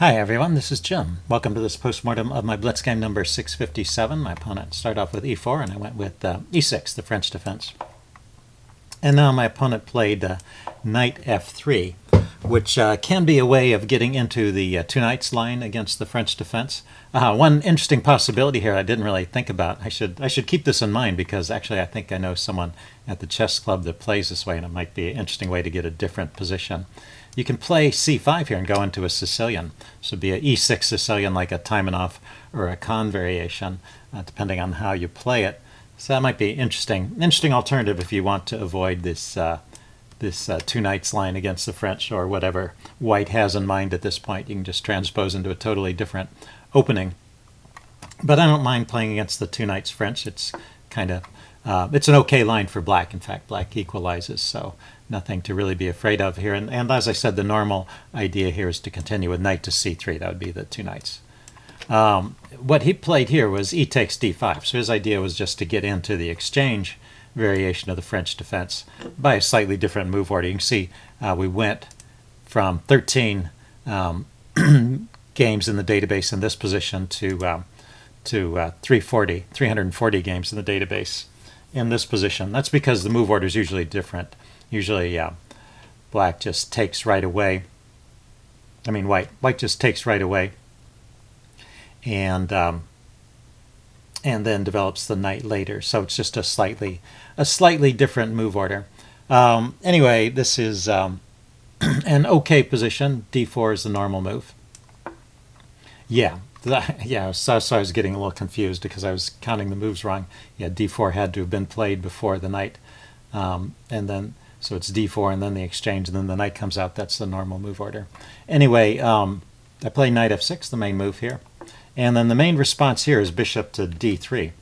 Hi everyone, this is Jim. Welcome to this postmortem of my Blitz game number 657. My opponent started off with e4 and I went with e6, the French defense. And now my opponent played knight f3, which can be a way of getting into the two knights line against the French defense. One interesting possibility here I didn't really think about. I should keep this in mind because actually I think I know someone at the chess club that plays this way, and it might be an interesting way to get a different position. You can play c5 here and go into a Sicilian. So it'd be an e6 Sicilian like a Taimanov or a Kahn variation, depending on how you play it. So that might be interesting alternative if you want to avoid this two knights line against the French, or whatever white has in mind at this point. You can just transpose into a totally different opening. But I don't mind playing against the two knights French. It's kind of it's an okay line for black. In fact, black equalizes, so nothing to really be afraid of here. And as I said, the normal idea here is to continue with knight to c3. That would be the two knights. What he played here was e takes d5. So his idea was just to get into the exchange variation of the French defense by a slightly different move order. You can see we went from 13 games in the database in this position to 340 games in the database in this position. That's because the move order is usually different. Usually black just takes right away. I mean white just takes right away, and then develops the knight later. So it's just a slightly different move order. Anyway, this is an okay position. d4 is the normal move. Yeah, so I was getting a little confused because I was counting the moves wrong. Yeah, d4 had to have been played before the knight, and then so it's d4 and then the exchange, and then the knight comes out. That's the normal move order. Anyway, I play knight f6, the main move here, and then the main response here is bishop to d3.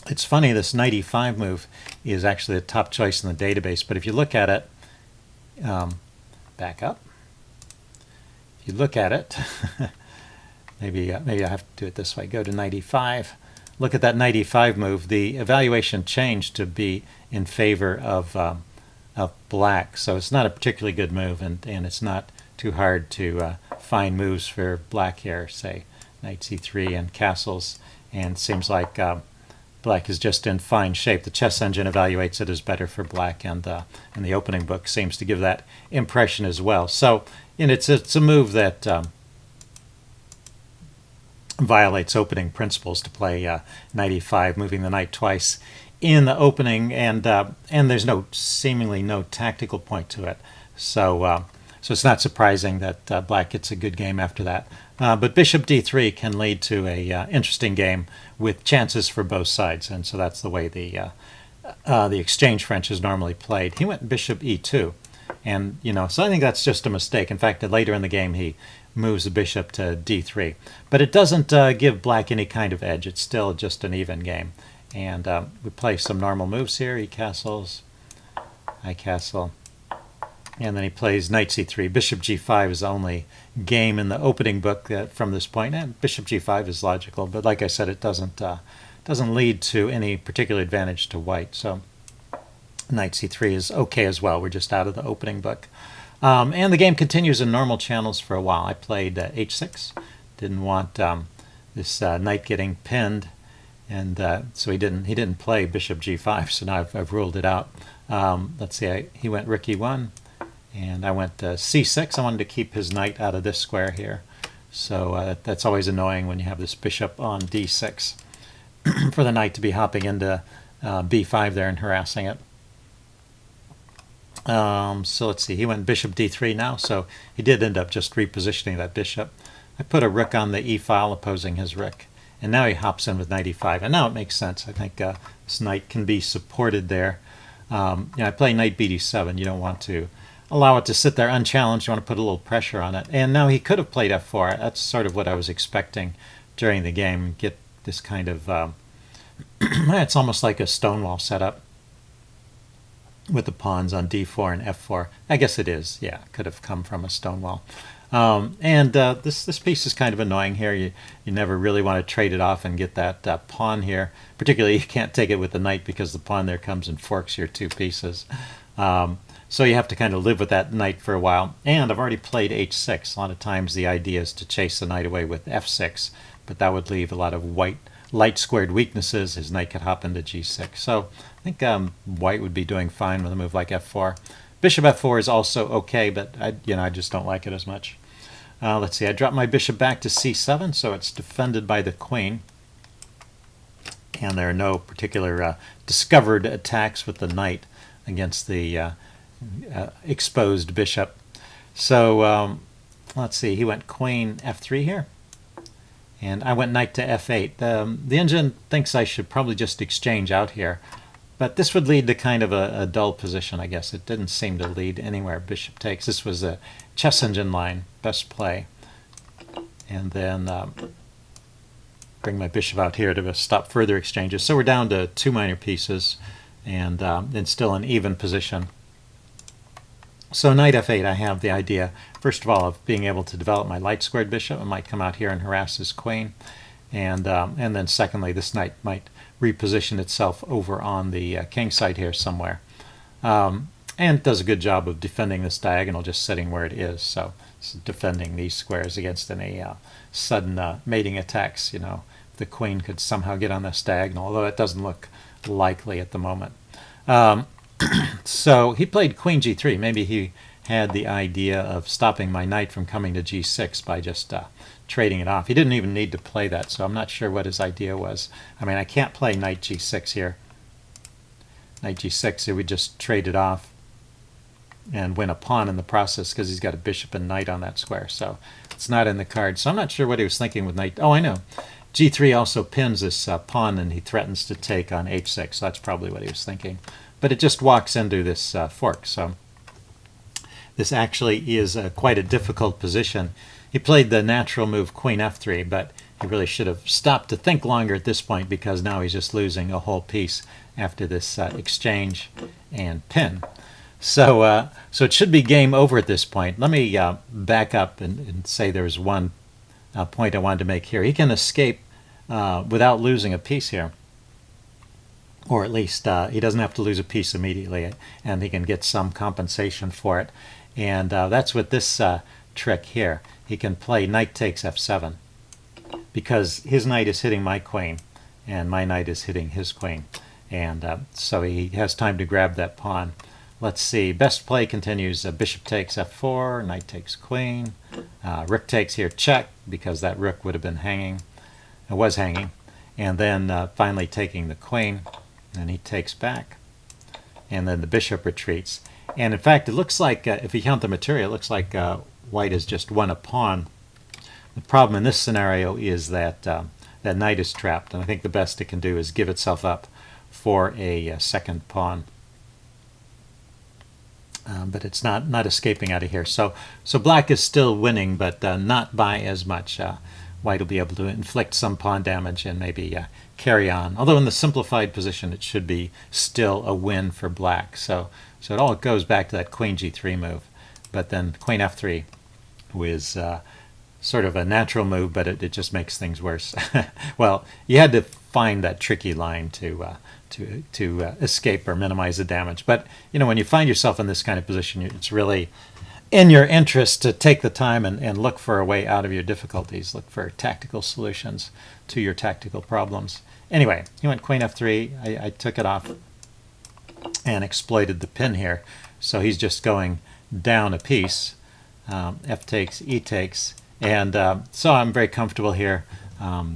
It's funny, this knight e5 move is actually the top choice in the database, but if you look at it, back up. If you look at it, maybe I have to do it this way. Go to knight e5. Look at that knight e5 move. The evaluation changed to be in favor of black, so it's not a particularly good move, and it's not too hard to find moves for black here. Say knight c3 and castles, and it seems like black is just in fine shape. The chess engine evaluates it as better for black, and the opening book seems to give that impression as well. So, and it's a move that violates opening principles to play knight e5, moving the knight twice in the opening, and there's seemingly no tactical point to it. So it's not surprising that black gets a good game after that. But bishop d3 can lead to a interesting game with chances for both sides, and so that's the way the exchange French is normally played. He went bishop e2, and so I think that's just a mistake. In fact, later in the game he moves the bishop to d3, but it doesn't give black any kind of edge. It's still just an even game, and we play some normal moves here. He castles, I castle, and then he plays knight c3. Bishop g5 is the only game in the opening book from this point, and bishop g5 is logical, but like I said, it doesn't lead to any particular advantage to white. So knight c3 is okay as well. We're just out of the opening book. And the game continues in normal channels for a while. I played h6. Didn't want this knight getting pinned, and so he didn't play bishop g5. So now I've ruled it out. Let's see. He went rook e1, and I went c6. I wanted to keep his knight out of this square here. So that's always annoying when you have this bishop on d6 for the knight to be hopping into b5 there and harassing it. So let's see, he went bishop d3 now, so he did end up just repositioning that bishop. I put a rook on the e file opposing his rook, and now he hops in with knight e5, and now it makes sense. I think this knight can be supported there. I play knight bd7. You don't want to allow it to sit there unchallenged. You want to put a little pressure on it, and now he could have played f4. That's sort of what I was expecting during the game, get this kind of it's almost like a stonewall setup with the pawns on d4 and f4. I guess it is. Yeah, could have come from a stonewall. This piece is kind of annoying here. You never really want to trade it off and get that pawn here. Particularly, you can't take it with the knight because the pawn there comes and forks your two pieces. So you have to kind of live with that knight for a while. And I've already played h6. A lot of times the idea is to chase the knight away with f6, but that would leave a lot of white light squared weaknesses. His knight could hop into g6. So I think white would be doing fine with a move like f4. Bishop f4 is also okay, but I just don't like it as much. Let's see, I dropped my bishop back to c7, so it's defended by the queen. And there are no particular discovered attacks with the knight against the exposed bishop. So let's see, he went queen f3 here. And I went knight to f8. The engine thinks I should probably just exchange out here. But this would lead to kind of a dull position, I guess. It didn't seem to lead anywhere. Bishop takes. This was a chess engine line, best play. And then bring my bishop out here to stop further exchanges. So we're down to 2 minor pieces and still an even position. So knight f8, I have the idea, first of all, of being able to develop my light squared bishop. I might come out here and harass his queen. And then secondly, this knight might reposition itself over on the king side here somewhere. And it does a good job of defending this diagonal, just sitting where it is. So it's defending these squares against any sudden mating attacks. The queen could somehow get on this diagonal, although it doesn't look likely at the moment. So he played queen g3. Maybe he had the idea of stopping my knight from coming to g6 by just trading it off. He didn't even need to play that, so I'm not sure what his idea was. I mean, I can't play knight g6 here. Knight g6, it would just trade it off and win a pawn in the process because he's got a bishop and knight on that square. So it's not in the card. So I'm not sure what he was thinking with knight. Oh, I know. g3 also pins this pawn, and he threatens to take on h6. So that's probably what he was thinking. But it just walks into this fork. So this actually is quite a difficult position. He played the natural move queen f3, but he really should have stopped to think longer at this point because now he's just losing a whole piece after this exchange and pin. So it should be game over at this point. Let me back up and say there's one point I wanted to make here. He can escape without losing a piece here. Or at least he doesn't have to lose a piece immediately, and he can get some compensation for it. And that's with this trick here. He can play knight takes f7 because his knight is hitting my queen, and my knight is hitting his queen. And so he has time to grab that pawn. Let's see. Best play continues. Bishop takes f4, knight takes queen. Rook takes here, check, because that rook would have been hanging. It was hanging. And then finally taking the queen. And he takes back. And then the bishop retreats. And in fact, it looks like, if you count the material, it looks like white has just won a pawn. The problem in this scenario is that that knight is trapped. And I think the best it can do is give itself up for a second pawn. But it's not escaping out of here. So black is still winning, but not by as much. White will be able to inflict some pawn damage and maybe carry on. Although in the simplified position, it should be still a win for black. So it all goes back to that queen g3 move. But then queen f3 was sort of a natural move, but it just makes things worse. Well, you had to find that tricky line to escape or minimize the damage. But when you find yourself in this kind of position, it's really in your interest to take the time and look for a way out of your difficulties, look for tactical solutions to your tactical problems. Anyway, he went queen f3. I took it off and exploited the pin here. So he's just going down a piece. F takes, E takes. And so I'm very comfortable here.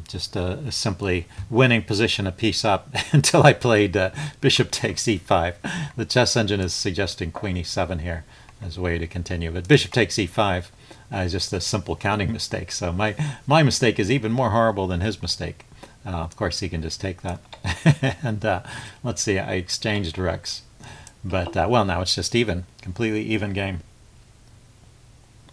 Just a simply winning position a piece up until I played bishop takes e5. The chess engine is suggesting queen e7 here as a way to continue. But bishop takes e5 is just a simple counting mistake. So my mistake is even more horrible than his mistake. Of course, he can just take that. And let's see, I exchanged rooks. But, well, now it's just even, completely even game.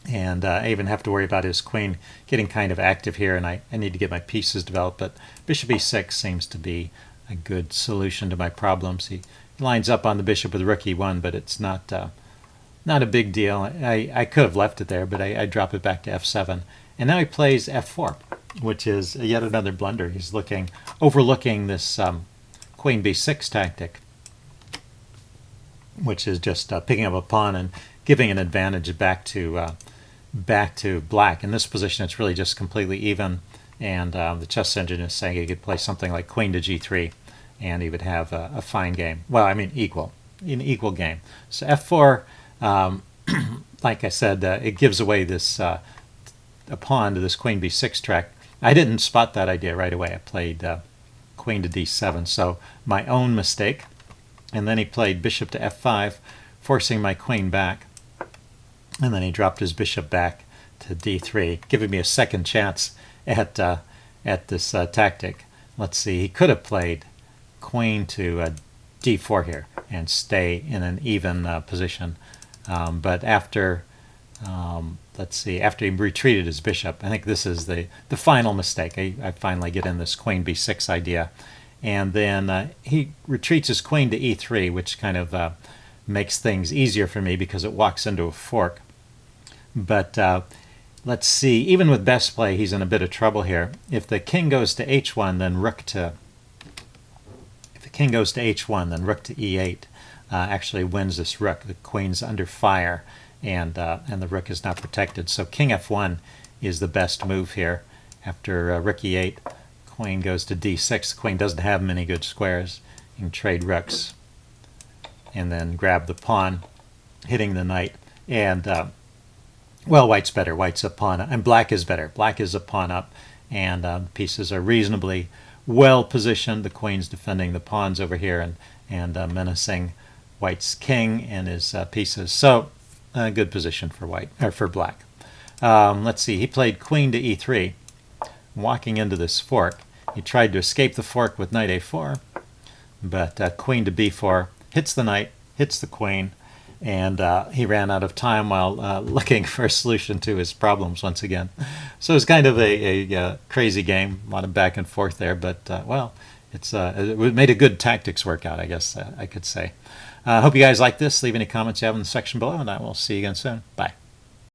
And I even have to worry about his queen getting kind of active here, and I need to get my pieces developed. But bishop e6 seems to be a good solution to my problems. He lines up on the bishop with rook e1, but it's not a big deal. I could have left it there, but I drop it back to f7. And now he plays f4, which is yet another blunder. He's overlooking this queen b6 tactic. which is just picking up a pawn and giving an advantage back to black. In this position, it's really just completely even, and the chess engine is saying he could play something like queen to g3, and he would have a fine game. Well, I mean an equal game. So f4, like I said, it gives away this a pawn to this queen b6 track. I didn't spot that idea right away. I played queen to d7, so my own mistake. And then he played bishop to f5, forcing my queen back. And then he dropped his bishop back to d3, giving me a second chance at this tactic. Let's see, he could have played queen to d4 here and stay in an even position. But after, let's see, after he retreated his bishop, I think this is the final mistake. I finally get in this queen b6 idea. And then he retreats his queen to e3, which kind of makes things easier for me because it walks into a fork. But let's see, even with best play, he's in a bit of trouble here. If the king goes to h1, then rook to... If the king goes to h1, then rook to e8 actually wins this rook. The queen's under fire, and the rook is not protected. So king f1 is the best move here. After rook e8, queen goes to d6. The queen doesn't have many good squares. You can trade rooks and then grab the pawn, hitting the knight. And, well, white's better. White's a pawn, and black is better. Black is a pawn up, and the pieces are reasonably well positioned. The queen's defending the pawns over here and menacing white's king and his pieces. So, a good position for white, or for black. Let's see, he played queen to e3, walking into this fork. He tried to escape the fork with knight a4, but queen to b4 hits the knight, hits the queen, and he ran out of time while looking for a solution to his problems once again. So it's kind of a crazy game, a lot of back and forth there, but well, it made a good tactics workout, I guess I could say. I hope you guys like this. Leave any comments you have in the section below, and I will see you again soon. Bye.